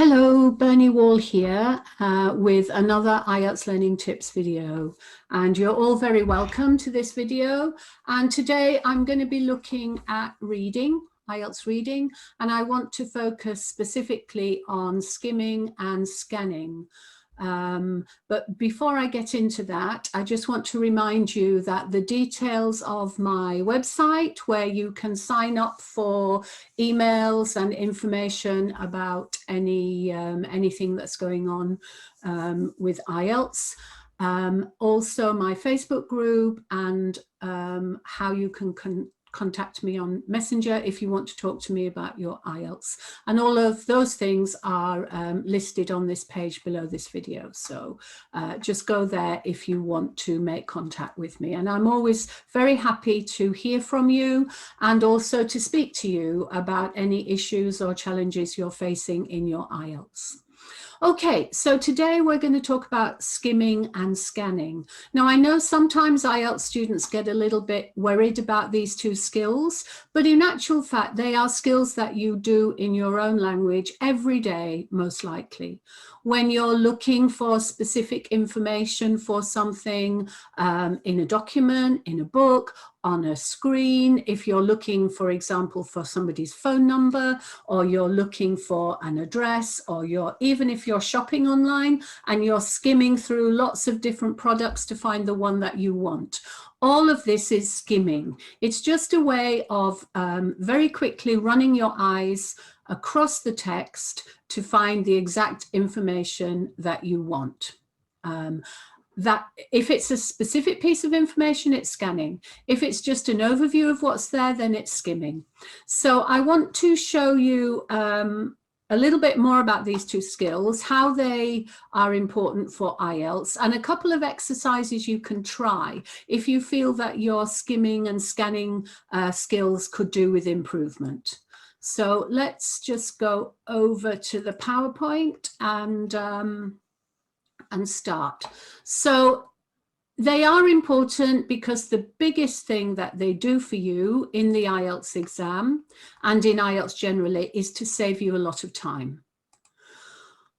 Hello, Bernie Wall here with another IELTS Learning Tips video, and you're all very welcome to this video. And today I'm going to be looking at reading, IELTS reading, and I want to focus specifically on skimming and scanning. But before I get into that, I just want to remind you that the details of my website, where you can sign up for emails and information about anything that's going on with IELTS, also my Facebook group, and how you can contact me on Messenger if you want to talk to me about your IELTS. And all of those things are listed on this page below this video. So just go there if you want to make contact with me. And I'm always very happy to hear from you and also to speak to you about any issues or challenges you're facing in your IELTS. Okay, so today we're going to talk about skimming and scanning. Now, I know sometimes IELTS students get a little bit worried about these two skills, but in actual fact, they are skills that you do in your own language every day, most likely. When you're looking for specific information for something in a document, in a book, on a screen, if you're looking, for example, for somebody's phone number, or you're looking for an address, or even if you're shopping online and you're skimming through lots of different products to find the one that you want. All of this is skimming. It's just a way of very quickly running your eyes across the text to find the exact information that you want. That if it's a specific piece of information, it's scanning. If it's just an overview of what's there, then it's skimming. So I want to show you a little bit more about these two skills, how they are important for IELTS, and a couple of exercises you can try if you feel that your skimming and scanning skills could do with improvement. So let's just go over to the PowerPoint and start. So they are important because the biggest thing that they do for you in the IELTS exam and in IELTS generally is to save you a lot of time.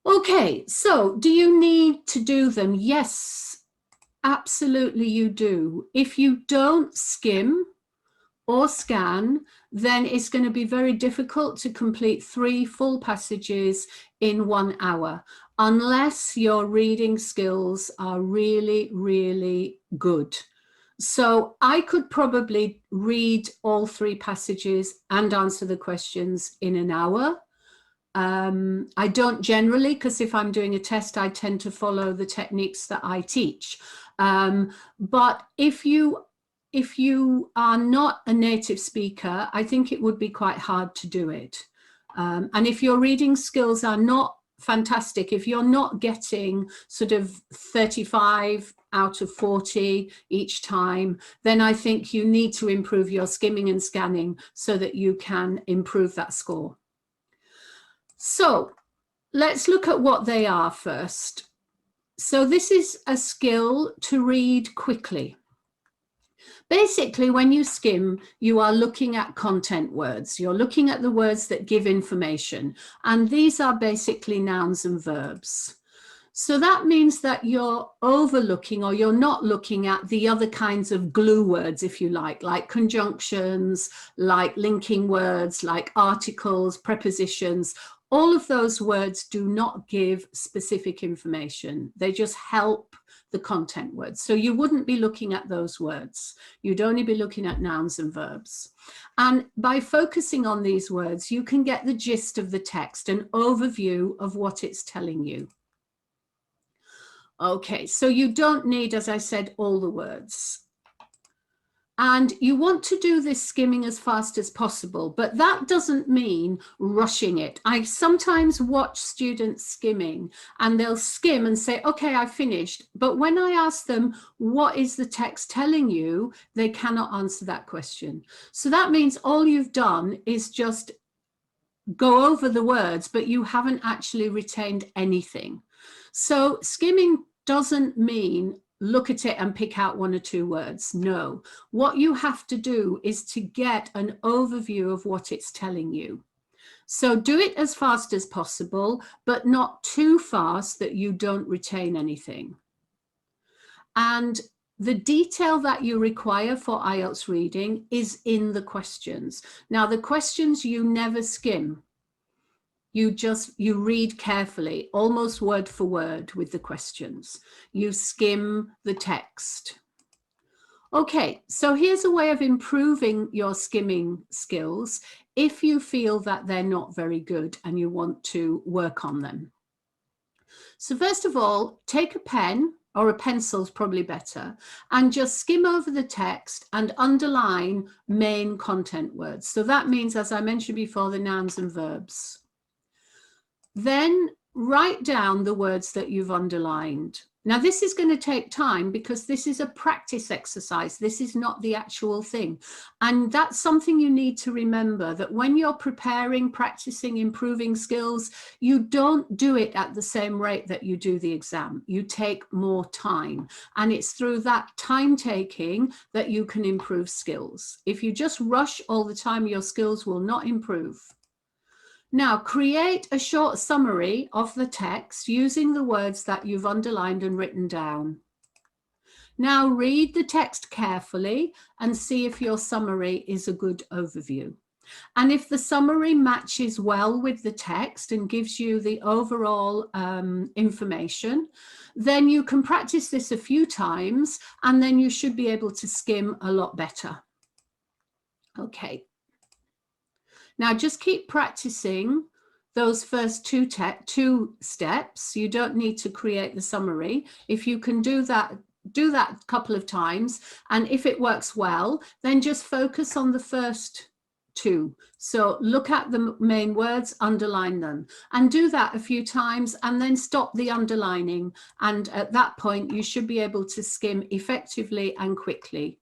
Okay, so do you need to do them? Yes, absolutely you do. If you don't skim or scan, then it's going to be very difficult to complete 3 full passages in 1 hour, unless your reading skills are really, really good. So I could probably read all 3 passages and answer the questions in an hour. I don't generally, because if I'm doing a test, I tend to follow the techniques that I teach. But if you are not a native speaker, I think it would be quite hard to do it. And if your reading skills are not fantastic, if you're not getting sort of 35 out of 40 each time, then I think you need to improve your skimming and scanning so that you can improve that score. So let's look at what they are first. So this is a skill to read quickly. Basically, when you skim, you are looking at content words. You're looking at the words that give information. And these are basically nouns and verbs. So that means that you're overlooking, or you're not looking at the other kinds of glue words, if you like conjunctions, like linking words, like articles, prepositions. All of those words do not give specific information. They just help the content words. So you wouldn't be looking at those words. You'd only be looking at nouns and verbs. And by focusing on these words, you can get the gist of the text, an overview of what it's telling you. Okay, so you don't need, as I said, all the words. And you want to do this skimming as fast as possible, but that doesn't mean rushing it. I sometimes watch students skimming and they'll skim and say, okay, I finished. But when I ask them, what is the text telling you? They cannot answer that question. So that means all you've done is just go over the words, but you haven't actually retained anything. So skimming doesn't mean look at it and pick out 1 or 2 words. No, what you have to do is to get an overview of what it's telling you. So do it as fast as possible, but not too fast that you don't retain anything. And the detail that you require for IELTS reading is in the questions. Now, the questions you never skim. You read carefully, almost word for word with the questions. You skim the text. Okay, so here's a way of improving your skimming skills if you feel that they're not very good and you want to work on them. So first of all, take a pen, or a pencil is probably better, and just skim over the text and underline main content words. So that means, as I mentioned before, the nouns and verbs. Then write down the words that you've underlined. Now, this is going to take time because this is a practice exercise. This is not the actual thing. And that's something you need to remember, that when you're preparing, practicing, improving skills, you don't do it at the same rate that you do the exam. You take more time. And it's through that time taking that you can improve skills. If you just rush all the time, your skills will not improve. Now, create a short summary of the text using the words that you've underlined and written down. Now, read the text carefully and see if your summary is a good overview. And if the summary matches well with the text and gives you the overall information, then you can practice this a few times and then you should be able to skim a lot better. Okay. Now, just keep practicing those first two steps. You don't need to create the summary. If you can do that a couple of times, and if it works well, then just focus on the first two. So look at the main words, underline them, and do that a few times, and then stop the underlining. And at that point, you should be able to skim effectively and quickly.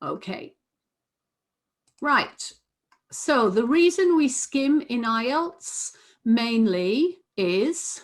Okay. Right. So the reason we skim in IELTS mainly is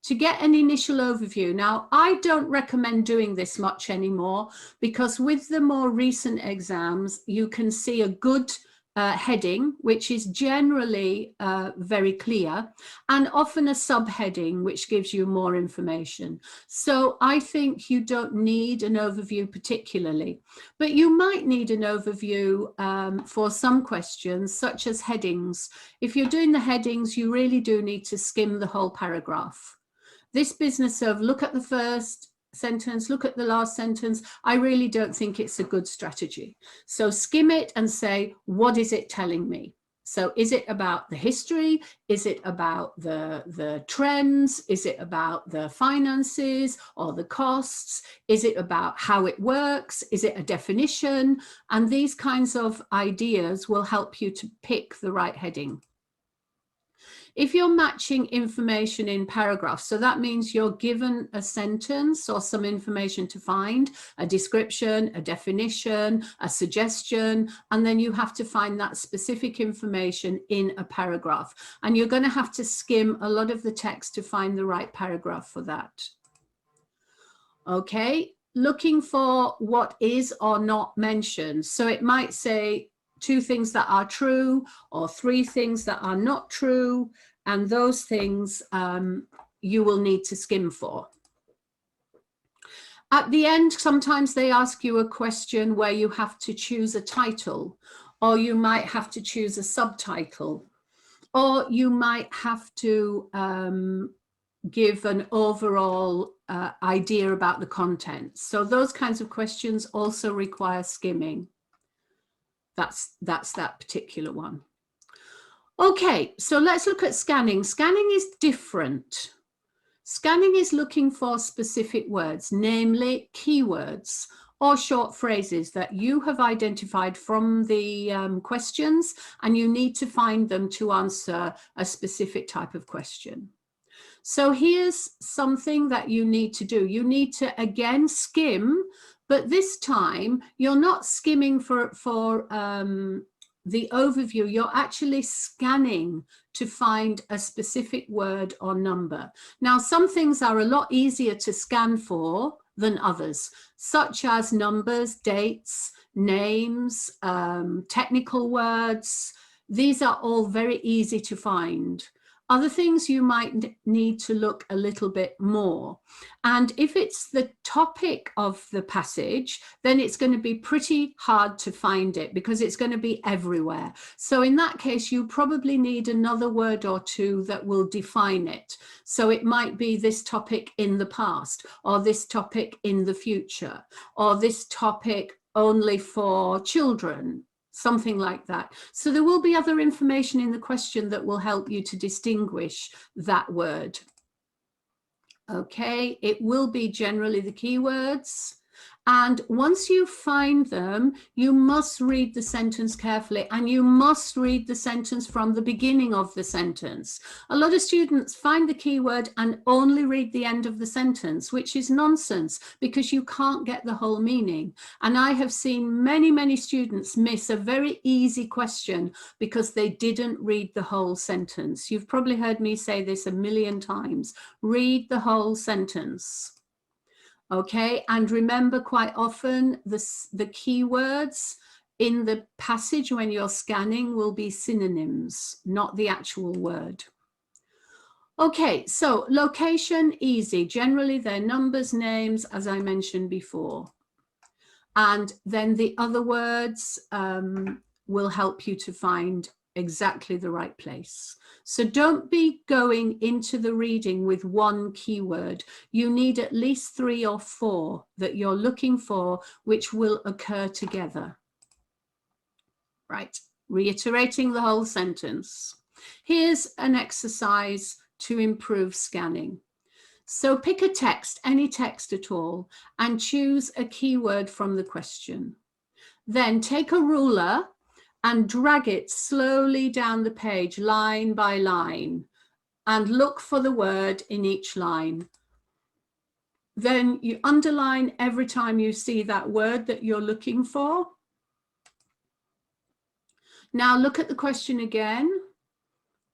to get an initial overview. Now, I don't recommend doing this much anymore because with the more recent exams, you can see a good heading, which is generally very clear, and often a subheading, which gives you more information. So I think you don't need an overview particularly, but you might need an overview for some questions, such as headings. If you're doing the headings, you really do need to skim the whole paragraph. This business of look at the first sentence, look at the last sentence, I really don't think it's a good strategy. So skim it and say, what is it telling me? So is it about the history? Is it about the trends? Is it about the finances or the costs? Is it about how it works? Is it a definition? And these kinds of ideas will help you to pick the right heading. If you're matching information in paragraphs, so that means you're given a sentence or some information to find, a description, a definition, a suggestion, and then you have to find that specific information in a paragraph. And you're going to have to skim a lot of the text to find the right paragraph for that. Okay, looking for what is or not mentioned. So it might say 2 things that are true or 3 things that are not true, and those things you will need to skim for. At the end, sometimes they ask you a question where you have to choose a title, or you might have to choose a subtitle, or you might have to give an overall idea about the content. So those kinds of questions also require skimming. That's that particular one. Okay, so let's look at scanning. Scanning is different. Scanning is looking for specific words, namely keywords or short phrases that you have identified from the questions, and you need to find them to answer a specific type of question. So here's something that you need to do. You need to again skim, but this time you're not skimming for the overview. You're actually scanning to find a specific word or number. Now, some things are a lot easier to scan for than others, such as numbers, dates, names, technical words, These are all very easy to find. Other things you might need to look a little bit more. And if it's the topic of the passage, then it's going to be pretty hard to find it because it's going to be everywhere. So in that case, you probably need another word or two that will define it. So it might be this topic in the past, or this topic in the future, or this topic only for children, something like that. So there will be other information in the question that will help you to distinguish that word. Okay, it will be generally the keywords. And once you find them, you must read the sentence carefully, and you must read the sentence from the beginning of the sentence. A lot of students find the keyword and only read the end of the sentence, which is nonsense because you can't get the whole meaning. And I have seen many, many students miss a very easy question because they didn't read the whole sentence. You've probably heard me say this a million times. Read the whole sentence. Okay, and remember, quite often the keywords in the passage when you're scanning will be synonyms, not the actual word. Okay, so location, easy. Generally, they're numbers, names, as I mentioned before. And then the other words will help you to find exactly the right place. So don't be going into the reading with one keyword. You need at least 3 or 4 that you're looking for, which will occur together. Right, reiterating the whole sentence. Here's an exercise to improve scanning. So pick a text, any text at all, and choose a keyword from the question. Then take a ruler and drag it slowly down the page, line by line, and look for the word in each line. Then you underline every time you see that word that you're looking for. Now look at the question again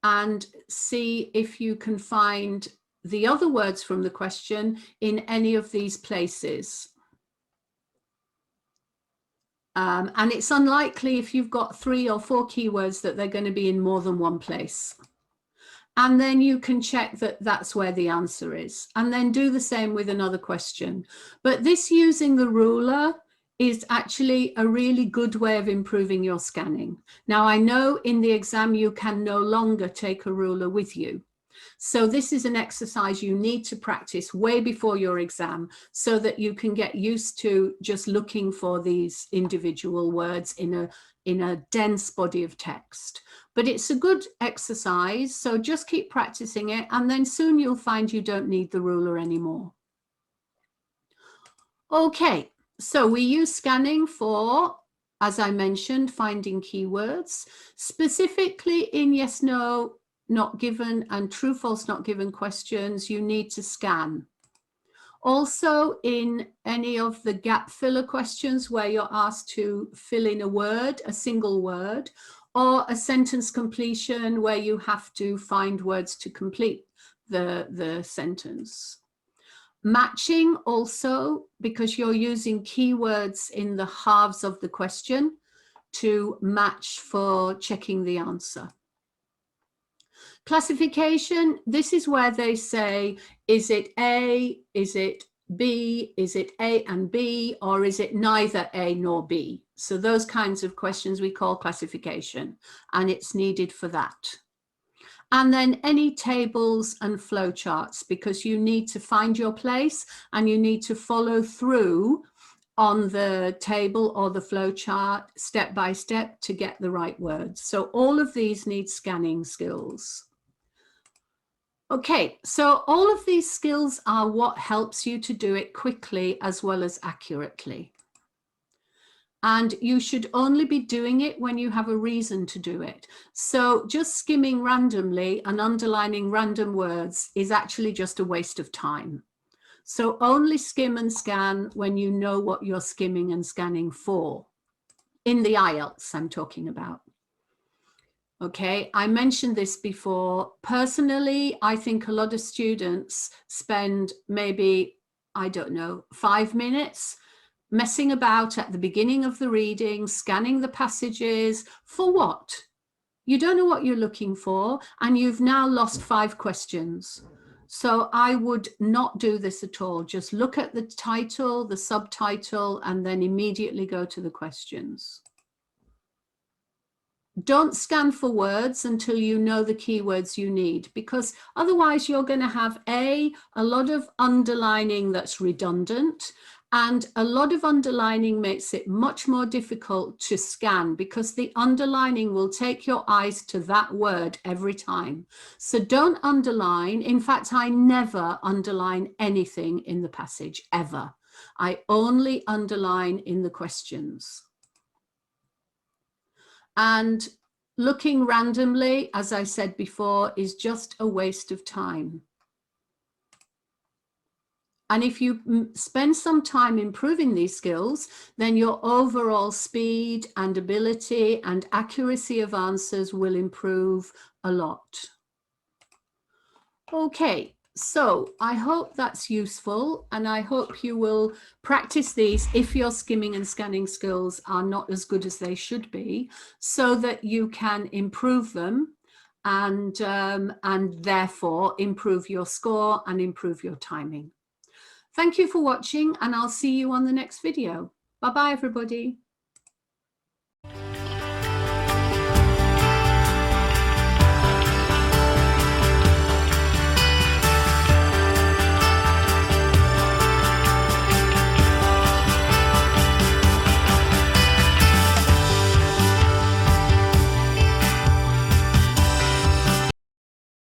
and see if you can find the other words from the question in any of these places. And it's unlikely if you've got 3 or 4 keywords that they're going to be in more than one place. And then you can check that that's where the answer is. And then do the same with another question. But this using the ruler is actually a really good way of improving your scanning. Now, I know in the exam you can no longer take a ruler with you. So this is an exercise you need to practice way before your exam so that you can get used to just looking for these individual words in a dense body of text. But it's a good exercise, so just keep practicing it, and then soon you'll find you don't need the ruler anymore. Okay, so we use scanning for, as I mentioned, finding keywords, specifically in yes, no, not given and true, false, not given questions. You need to scan. Also in any of the gap filler questions where you're asked to fill in a word, a single word, or a sentence completion where you have to find words to complete the sentence. Matching also, because you're using keywords in the halves of the question to match for checking the answer. Classification, this is where they say, is it A, is it B, is it A and B, or is it neither A nor B? So those kinds of questions we call classification, and it's needed for that. And then any tables and flowcharts, because you need to find your place and you need to follow through on the table or the flowchart step by step to get the right words. So all of these need scanning skills. Okay, so all of these skills are what helps you to do it quickly as well as accurately. And you should only be doing it when you have a reason to do it. So just skimming randomly and underlining random words is actually just a waste of time. So only skim and scan when you know what you're skimming and scanning for. In the IELTS I'm talking about. Okay, I mentioned this before. Personally, I think a lot of students spend maybe, I don't know, 5 minutes messing about at the beginning of the reading, scanning the passages. For what? You don't know what you're looking for, and you've now lost 5 questions. So I would not do this at all. Just look at the title, the subtitle, and then immediately go to the questions. Don't scan for words until you know the keywords you need, because otherwise you're going to have a lot of underlining that's redundant, and a lot of underlining makes it much more difficult to scan because the underlining will take your eyes to that word every time. So don't underline. In fact, I never underline anything in the passage, ever. I only underline in the questions. And looking randomly, as I said before, is just a waste of time. And if you spend some time improving these skills, then your overall speed and ability and accuracy of answers will improve a lot. Okay. So I hope that's useful, and I hope you will practice these if your skimming and scanning skills are not as good as they should be, so that you can improve them and therefore improve your score and improve your timing. Thank you for watching, and I'll see you on the next video. Bye-bye, everybody.